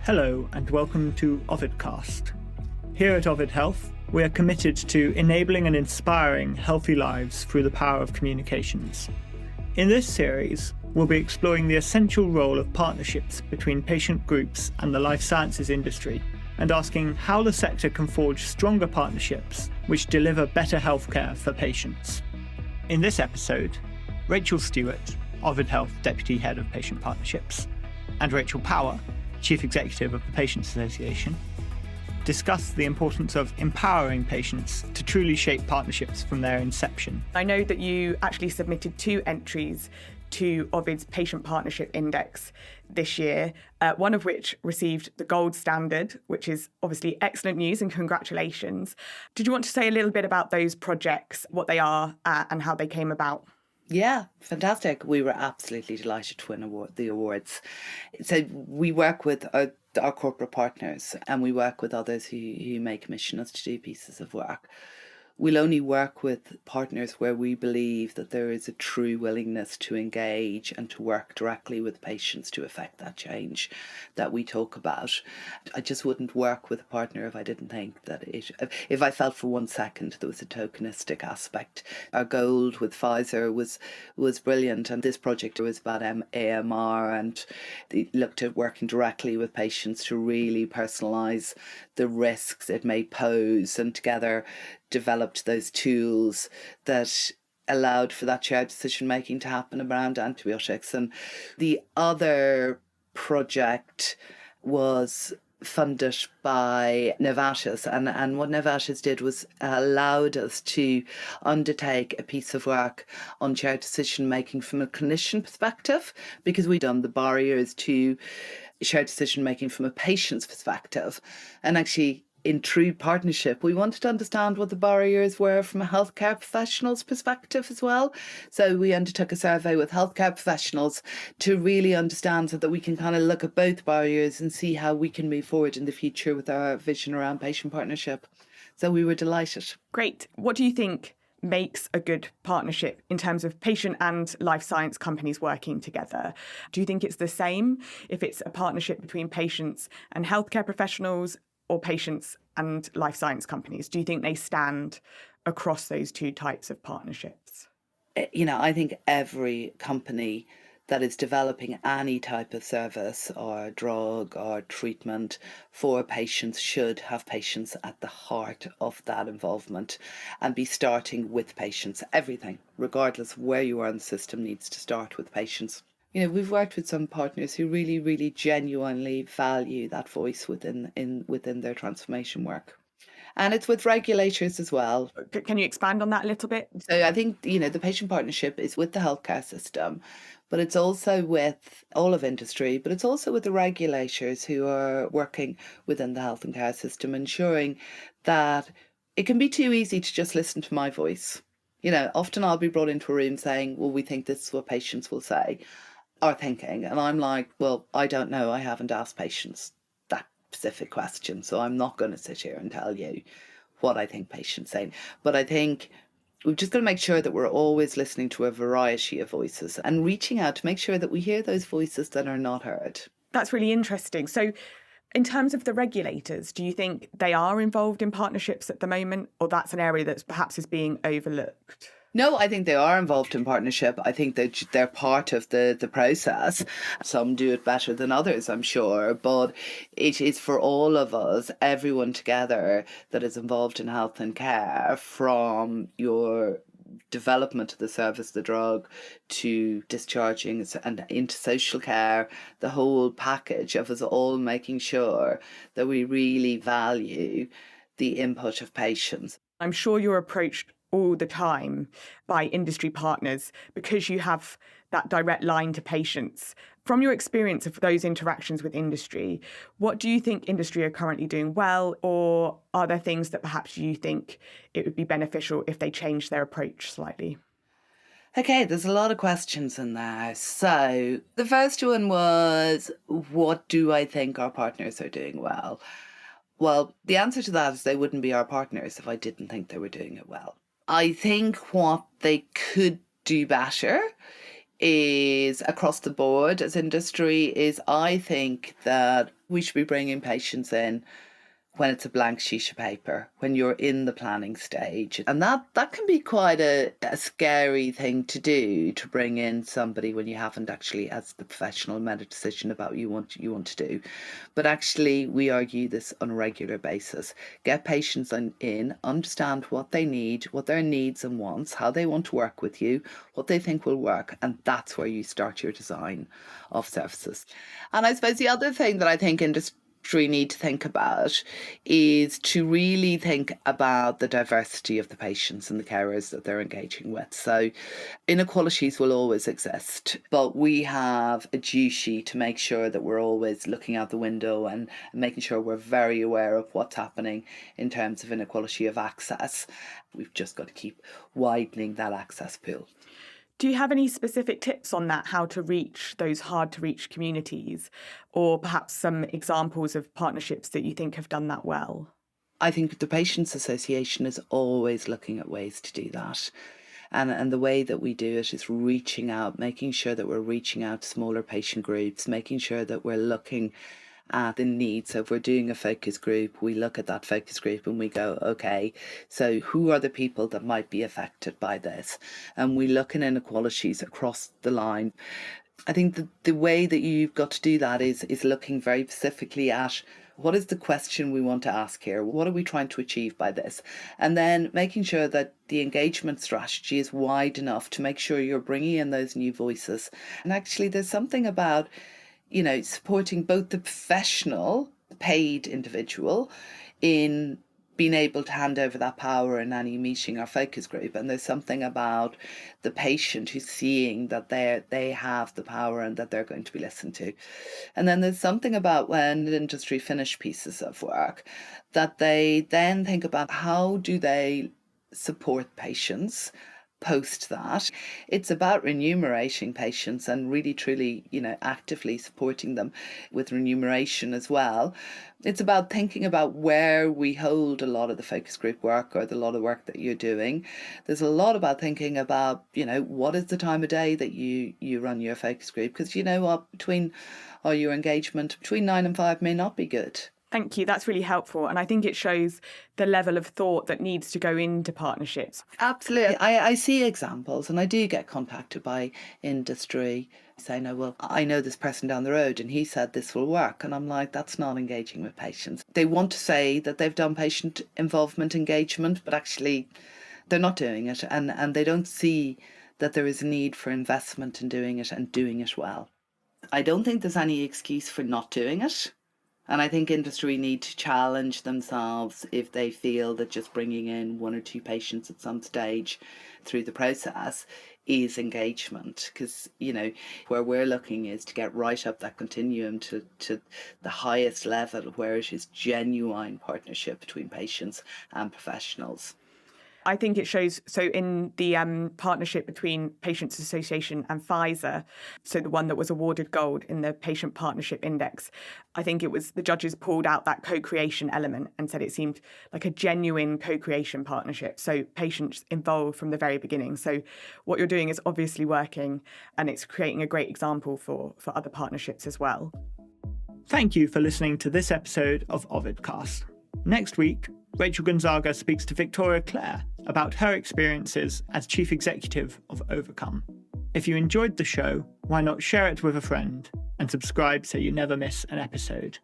Hello and welcome to OVIDcast. Here at OVID Health, we are committed to enabling and inspiring healthy lives through the power of communications. In this series, we'll be exploring the essential role of partnerships between patient groups and the life sciences industry, and asking how the sector can forge stronger partnerships which deliver better healthcare for patients. In this episode, Rachael Stewart, OVID Health Deputy Head of Patient Partnerships, and Rachel Power, Chief Executive of the Patients Association, discuss the importance of empowering patients to truly shape partnerships from their inception. I know that you actually submitted 2 entries to OVID's Patient Partnership Index this year, one of which received the gold standard, which is obviously excellent news and congratulations. Did you want to say a little bit about those projects, what they are and how they came about? Yeah, fantastic. We were absolutely delighted to win the awards. So we work with our corporate partners, and we work with others who may commission us to do pieces of work. We'll only work with partners where we believe that there is a true willingness to engage and to work directly with patients to affect that change that we talk about. I just wouldn't work with a partner if I didn't think that if I felt for 1 second there was a tokenistic aspect. Our gold with Pfizer was brilliant, and this project was about AMR, and they looked at working directly with patients to really personalise the risks it may pose, and together developed those tools that allowed for that shared decision making to happen around antibiotics. And the other project was funded by Novartis, and what Novartis did was allowed us to undertake a piece of work on shared decision making from a clinician perspective, because we'd done the barriers to shared decision making from a patient's perspective. And actually, in true partnership, we wanted to understand what the barriers were from a healthcare professional's perspective as well. So we undertook a survey with healthcare professionals to really understand, so that we can kind of look at both barriers and see how we can move forward in the future with our vision around patient partnership. So we were delighted. Great. What do you think makes a good partnership in terms of patient and life science companies working together? Do you think it's the same if it's a partnership between patients and healthcare professionals, or patients and life science companies? Do you think they stand across those 2 types of partnerships? I think every company that is developing any type of service or drug or treatment for patients should have patients at the heart of that involvement and be starting with patients. Everything, regardless of where you are in the system, needs to start with patients. We've worked with some partners who really, really genuinely value that voice within their transformation work. And it's with regulators as well. Can you expand on that a little bit? So I think, the patient partnership is with the healthcare system, but it's also with all of industry, but it's also with the regulators who are working within the health and care system, ensuring that it can be too easy to just listen to my voice. Often I'll be brought into a room saying, well, we think this is what patients will say, are thinking. And I'm like, well, I don't know. I haven't asked patients that specific question. So I'm not going to sit here and tell you what I think patients say. But I think we've just got to make sure that we're always listening to a variety of voices and reaching out to make sure that we hear those voices that are not heard. That's really interesting. So in terms of the regulators, do you think they are involved in partnerships at the moment, or that's an area that perhaps is being overlooked? No, I think they are involved in partnership. I think that they're part of the process. Some do it better than others, I'm sure, but it is for all of us, everyone together, that is involved in health and care, from your development of the service, the drug, to discharging and into social care, the whole package of us all making sure that we really value the input of patients. I'm sure you're approached all the time by industry partners because you have that direct line to patients. From your experience of those interactions with industry, what do you think industry are currently doing well, or are there things that perhaps you think it would be beneficial if they changed their approach slightly? Okay, there's a lot of questions in there. So the first one was, what do I think our partners are doing well? Well, the answer to that is they wouldn't be our partners if I didn't think they were doing it well. I think what they could do better is across the board as industry is, I think that We should be bringing patients in when it's a blank sheet of paper, when you're in the planning stage. And that can be quite a scary thing to do, to bring in somebody when you haven't actually, as the professional, made a decision about what you want to do. But actually, we argue this on a regular basis. Get patients in, understand what they need, what their needs and wants, how they want to work with you, what they think will work. And that's where you start your design of services. And I suppose the other thing that I think industry need to think about is to really think about the diversity of the patients and the carers that they're engaging with. So inequalities will always exist, but we have a duty to make sure that we're always looking out the window and making sure we're very aware of what's happening in terms of inequality of access. We've just got to keep widening that access pool. Do you have any specific tips on that, how to reach those hard to reach communities, or perhaps some examples of partnerships that you think have done that well? I think the Patients Association is always looking at ways to do that. And the way that we do it is reaching out, making sure that we're reaching out to smaller patient groups, making sure that we're looking at the needs. So if we're doing a focus group, we look at that focus group and we go, okay, so who are the people that might be affected by this? And we look at inequalities across the line. I think the way that you've got to do that is looking very specifically at what is the question we want to ask here? What are we trying to achieve by this? And then making sure that the engagement strategy is wide enough to make sure you're bringing in those new voices. And actually, there's something about supporting both the professional, the paid individual, in being able to hand over that power in any meeting or focus group. And there's something about the patient who's seeing that they have the power and that they're going to be listened to. And then there's something about when the industry finish pieces of work, that they then think about how do they support patients post that. It's about remunerating patients and really truly, actively supporting them with remuneration as well. It's about thinking about where we hold a lot of the focus group work or a lot of work that you're doing. There's a lot about thinking about, what is the time of day that you run your focus group? Because you know what, your engagement between 9 and 5 may not be good. Thank you. That's really helpful. And I think it shows the level of thought that needs to go into partnerships. Absolutely. I see examples and I do get contacted by industry saying, oh, well, I know this person down the road and he said this will work. And I'm like, that's not engaging with patients. They want to say that they've done patient involvement engagement, but actually they're not doing it. And they don't see that there is a need for investment in doing it and doing it well. I don't think there's any excuse for not doing it. And I think industry need to challenge themselves if they feel that just bringing in 1 or 2 patients at some stage through the process is engagement. Because, where we're looking is to get right up that continuum to the highest level where it is genuine partnership between patients and professionals. I think it shows, so in the partnership between Patients Association and Pfizer, so the one that was awarded gold in the Patient Partnership Index, I think it was the judges pulled out that co-creation element and said it seemed like a genuine co-creation partnership. So patients involved from the very beginning. So what you're doing is obviously working and it's creating a great example for other partnerships as well. Thank you for listening to this episode of OVIDcast. Next week, Rachael Gonzaga speaks to Victoria Clare about her experiences as Chief Executive of Overcome. If you enjoyed the show, why not share it with a friend and subscribe so you never miss an episode.